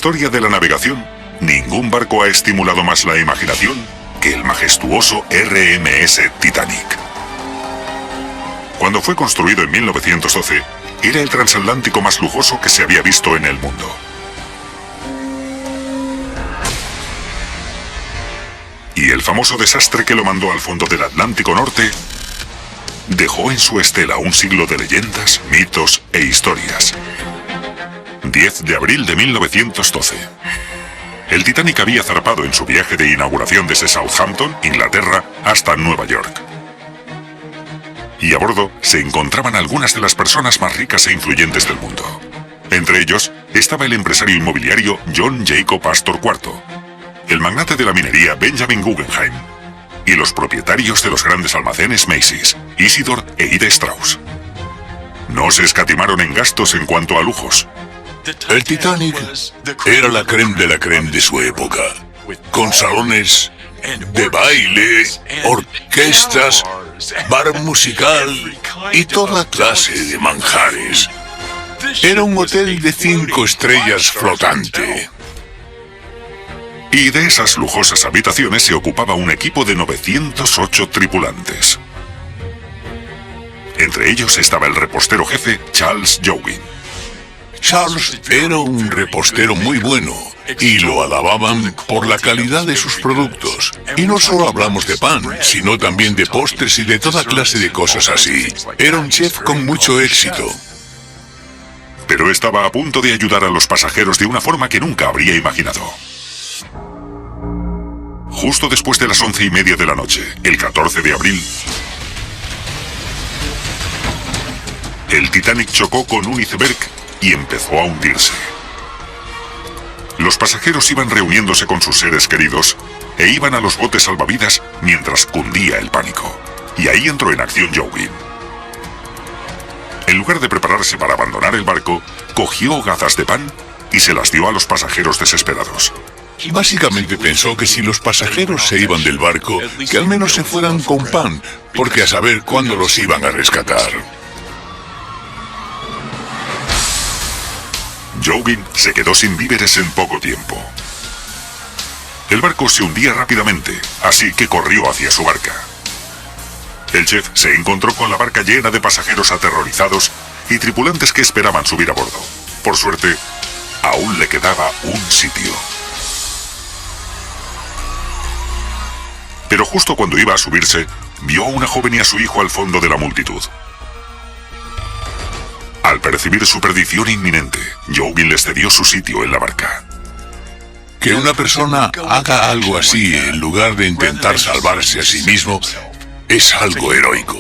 historia de la navegación, ningún barco ha estimulado más la imaginación que el majestuoso RMS Titanic. Cuando fue construido en 1912, era el transatlántico más lujoso que se había visto en el mundo. Y el famoso desastre que lo mandó al fondo del Atlántico Norte dejó en su estela un siglo de leyendas, mitos e historias. 10 de abril de 1912. El Titanic había zarpado en su viaje de inauguración desde Southampton, Inglaterra, hasta Nueva York. Y a bordo se encontraban algunas de las personas más ricas e influyentes del mundo. Entre ellos estaba el empresario inmobiliario John Jacob Astor IV, el magnate de la minería Benjamin Guggenheim y los propietarios de los grandes almacenes Macy's, Isidore e Ida Strauss. No se escatimaron en gastos en cuanto a lujos. El Titanic era la crème de la crème de su época, con salones de baile, orquestas, bar musical y toda clase de manjares. Era un hotel de 5 estrellas flotante. Y de esas lujosas habitaciones se ocupaba un equipo de 908 tripulantes. Entre ellos estaba el repostero jefe Charles Joughin. Charles era un repostero muy bueno y lo alababan por la calidad de sus productos. Y no solo hablamos de pan, sino también de postres y de toda clase de cosas así. Era un chef con mucho éxito. Pero estaba a punto de ayudar a los pasajeros de una forma que nunca habría imaginado. Justo después de las 11:30 de la noche, el 14 de abril, el Titanic chocó con un iceberg y empezó a hundirse. Los pasajeros iban reuniéndose con sus seres queridos e iban a los botes salvavidas mientras cundía el pánico. Y ahí entró en acción Joughin. En lugar de prepararse para abandonar el barco, cogió hogazas de pan y se las dio a los pasajeros desesperados. Básicamente pensó que si los pasajeros se iban del barco, que al menos se fueran con pan, porque a saber cuándo los iban a rescatar. Joughin se quedó sin víveres en poco tiempo. El barco se hundía rápidamente, así que corrió hacia su barca. El chef se encontró con la barca llena de pasajeros aterrorizados y tripulantes que esperaban subir a bordo. Por suerte, aún le quedaba un sitio. Pero justo cuando iba a subirse, vio a una joven y a su hijo al fondo de la multitud. Al percibir su perdición inminente, Joughin les cedió su sitio en la barca. Que una persona haga algo así en lugar de intentar salvarse a sí mismo es algo heroico.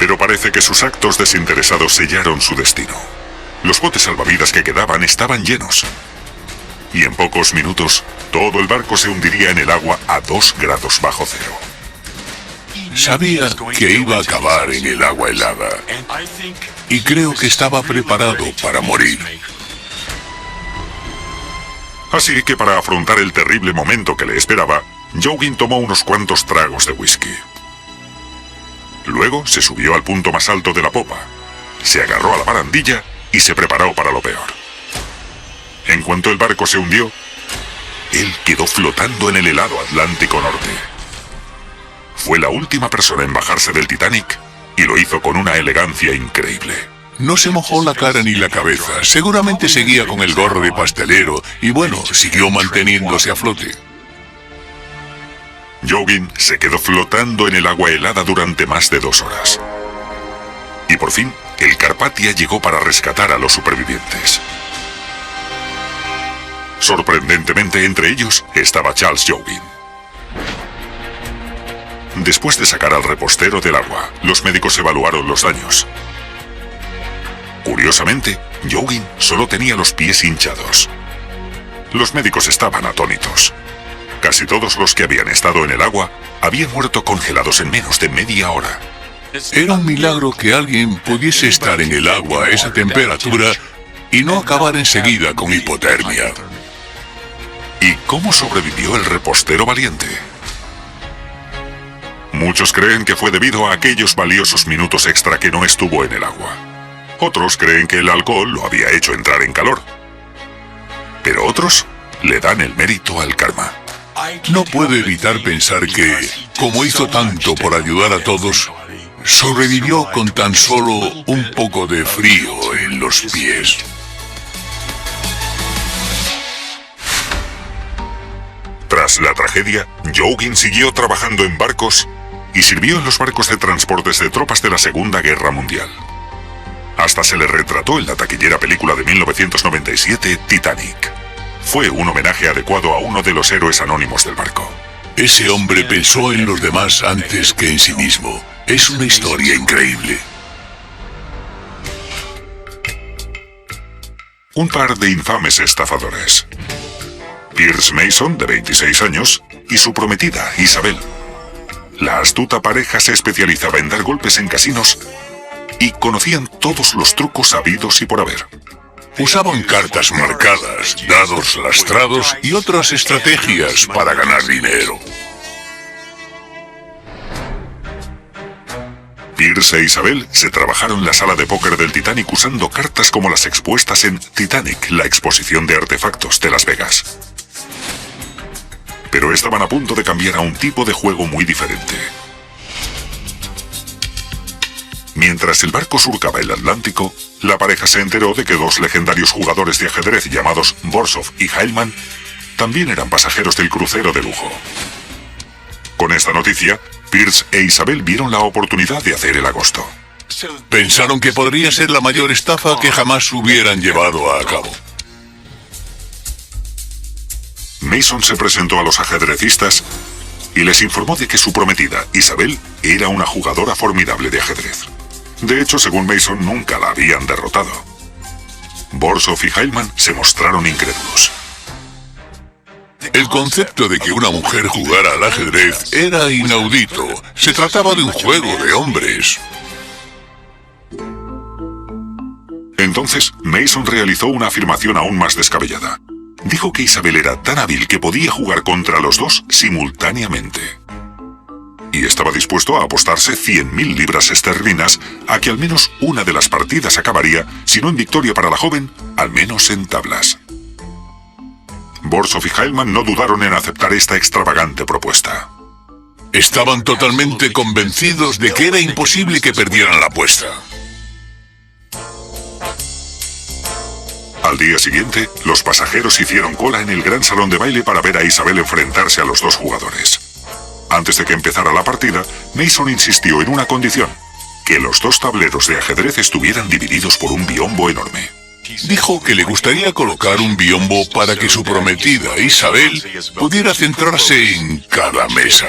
Pero parece que sus actos desinteresados sellaron su destino. Los botes salvavidas que quedaban estaban llenos. Y en pocos minutos, todo el barco se hundiría en el agua a 2 grados bajo cero. Sabía que iba a acabar en el agua helada y creo que estaba preparado para morir. Así que para afrontar el terrible momento que le esperaba, Joughin tomó unos cuantos tragos de whisky. Luego se subió al punto más alto de la popa, se agarró a la barandilla y se preparó para lo peor. En cuanto el barco se hundió, él quedó flotando en el helado Atlántico Norte. Fue la última persona en bajarse del Titanic y lo hizo con una elegancia increíble. No se mojó la cara ni la cabeza, seguramente seguía con el gorro de pastelero y bueno, siguió manteniéndose a flote. Joughin se quedó flotando en el agua helada durante más de 2 horas. Y por fin, el Carpathia llegó para rescatar a los supervivientes. Sorprendentemente, entre ellos estaba Charles Joughin. Después de sacar al repostero del agua, los médicos evaluaron los daños. Curiosamente, Joughin solo tenía los pies hinchados. Los médicos estaban atónitos. Casi todos los que habían estado en el agua habían muerto congelados en menos de media hora. Era un milagro que alguien pudiese estar en el agua a esa temperatura y no acabar enseguida con hipotermia. ¿Y cómo sobrevivió el repostero valiente? Muchos creen que fue debido a aquellos valiosos minutos extra que no estuvo en el agua. Otros creen que el alcohol lo había hecho entrar en calor. Pero otros le dan el mérito al karma. No puedo evitar pensar que, como hizo tanto por ayudar a todos, sobrevivió con tan solo un poco de frío en los pies. Tras la tragedia, Jougin siguió trabajando en barcos y sirvió en los barcos de transportes de tropas de la Segunda Guerra Mundial. Hasta se le retrató en la taquillera película de 1997, Titanic. Fue un homenaje adecuado a uno de los héroes anónimos del barco. Ese hombre pensó en los demás antes que en sí mismo. Es una historia increíble. Un par de infames estafadores. Pierce Mason, de 26 años, y su prometida, Isabel. La astuta pareja se especializaba en dar golpes en casinos y conocían todos los trucos habidos y por haber. Usaban cartas marcadas, dados lastrados y otras estrategias para ganar dinero. Pierce e Isabel se trabajaron la sala de póker del Titanic usando cartas como las expuestas en Titanic, la exposición de artefactos de Las Vegas. Pero estaban a punto de cambiar a un tipo de juego muy diferente. Mientras el barco surcaba el Atlántico, la pareja se enteró de que dos legendarios jugadores de ajedrez llamados Borsov y Heilmann también eran pasajeros del crucero de lujo. Con esta noticia, Pierce e Isabel vieron la oportunidad de hacer el agosto. Pensaron que podría ser la mayor estafa que jamás hubieran llevado a cabo. Mason se presentó a los ajedrecistas y les informó de que su prometida, Isabel, era una jugadora formidable de ajedrez. De hecho, según Mason, nunca la habían derrotado. Borsov y Heilmann se mostraron incrédulos. El concepto de que una mujer jugara al ajedrez era inaudito. Se trataba de un juego de hombres. Entonces, Mason realizó una afirmación aún más descabellada. Dijo que Isabel era tan hábil que podía jugar contra los dos simultáneamente. Y estaba dispuesto a apostarse 100.000 libras esterlinas a que al menos una de las partidas acabaría, si no en victoria para la joven, al menos en tablas. Borsov y Heilmann no dudaron en aceptar esta extravagante propuesta. Estaban totalmente convencidos de que era imposible que perdieran la apuesta. Al día siguiente, los pasajeros hicieron cola en el gran salón de baile para ver a Isabel enfrentarse a los dos jugadores. Antes de que empezara la partida, Mason insistió en una condición: que los dos tableros de ajedrez estuvieran divididos por un biombo enorme. Dijo que le gustaría colocar un biombo para que su prometida, Isabel, pudiera centrarse en cada mesa.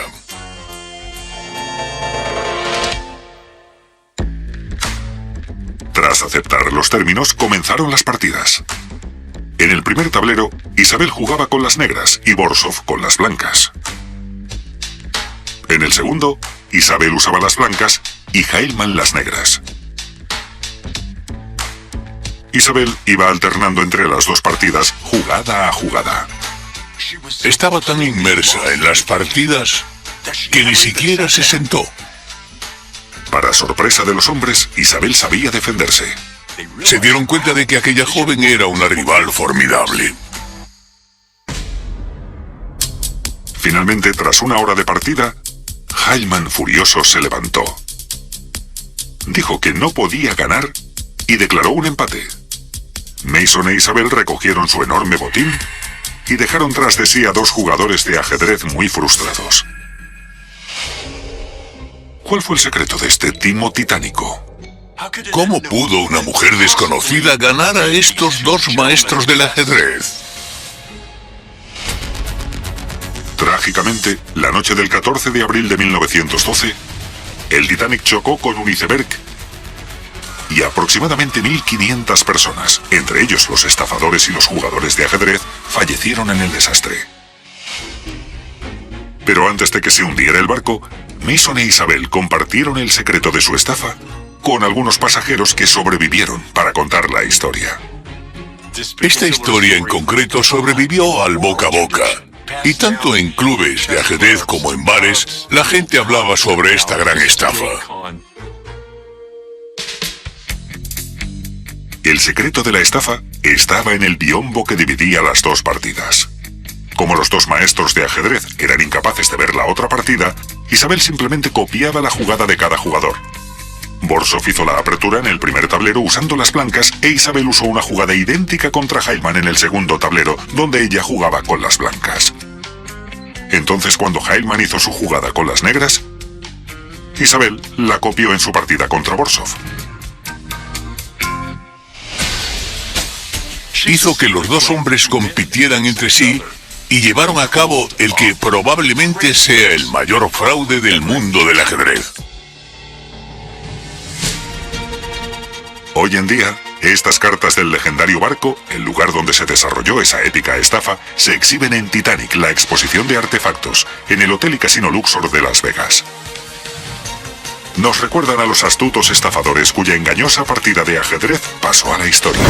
Tras aceptar los términos, comenzaron las partidas. En el primer tablero, Isabel jugaba con las negras y Borsov con las blancas. En el segundo, Isabel usaba las blancas y Heilmann las negras. Isabel iba alternando entre las dos partidas, jugada a jugada. Estaba tan inmersa en las partidas que ni siquiera se sentó. Para sorpresa de los hombres, Isabel sabía defenderse. Se dieron cuenta de que aquella joven era una rival formidable. Finalmente, tras una hora de partida, Heilmann furioso se levantó. Dijo que no podía ganar y declaró un empate. Mason e Isabel recogieron su enorme botín y dejaron tras de sí a dos jugadores de ajedrez muy frustrados. ¿Cuál fue el secreto de este timo titánico? ¿Cómo pudo una mujer desconocida ganar a estos dos maestros del ajedrez? Trágicamente, la noche del 14 de abril de 1912, el Titanic chocó con un iceberg y aproximadamente 1.500 personas, entre ellos los estafadores y los jugadores de ajedrez, fallecieron en el desastre. Pero antes de que se hundiera el barco, Mason e Isabel compartieron el secreto de su estafa con algunos pasajeros que sobrevivieron para contar la historia. Esta historia en concreto sobrevivió al boca a boca. Y tanto en clubes de ajedrez como en bares, la gente hablaba sobre esta gran estafa. El secreto de la estafa estaba en el biombo que dividía las dos partidas. Como los dos maestros de ajedrez eran incapaces de ver la otra partida, Isabel simplemente copiaba la jugada de cada jugador. Borsov hizo la apertura en el primer tablero usando las blancas e Isabel usó una jugada idéntica contra Heilmann en el segundo tablero, donde ella jugaba con las blancas. Entonces, cuando Heilmann hizo su jugada con las negras, Isabel la copió en su partida contra Borsov. Hizo que los dos hombres compitieran entre sí y llevaron a cabo el que probablemente sea el mayor fraude del mundo del ajedrez. Hoy en día, estas cartas del legendario barco, el lugar donde se desarrolló esa épica estafa, se exhiben en Titanic, la exposición de artefactos, en el Hotel y Casino Luxor de Las Vegas. Nos recuerdan a los astutos estafadores cuya engañosa partida de ajedrez pasó a la historia.